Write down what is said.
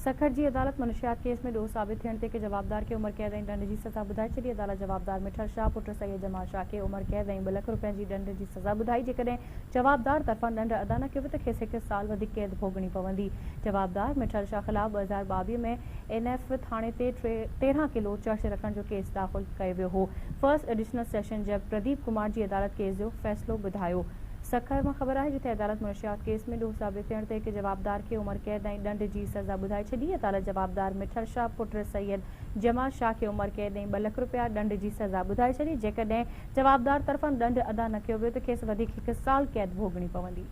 सखर जी अदालत मनशियात केस में ॾोह साबित थियण ते जवाबदार के उम्र कैद ऐं दंड जी सज़ा ॿुधाए छॾी। अदालत जवाबदार मिठल शाह पुट सैयद जमाल शाह के उम्र कैद ऐं 2 लाख रुपयनि जी दंड जी सज़ा ॿुधाई। जेकॾहिं जवाबदार तरफ़ां दंड अदा न कयो त खेसि 1 साल वधीक कैद भोगणी पवंदी। जवाबदार मिठल शाह ख़िलाफ़ 2022 में NF थाणे ते 13 किलो चर्च रखण जो केस दाख़िल कयो वियो हो। फर्स्ट एडिशनल सेशन जज प्रदीप कुमार जी अदालत केस जो फ़ैसिलो ॿुधायो। सखर में ख़बर है जिथे अदालत मुनशियात केस में ॾोह साबित थियण ते जवाबदार के उम्र कैद ऐं दंड जी सज़ा ॿुधाए छॾी। अदालत जवाबदार मिठल शाह पुट सैयद जमाल शाह के उम्र कैद ऐं 2 लाख रुपया दंड जी सज़ा ॿुधाए छॾी। जेकॾहिं जवाबदार तरफ़ां दंड अदा न कयो वियो त खेसि वधीक 1 साल कैद भोगणी पवंदी।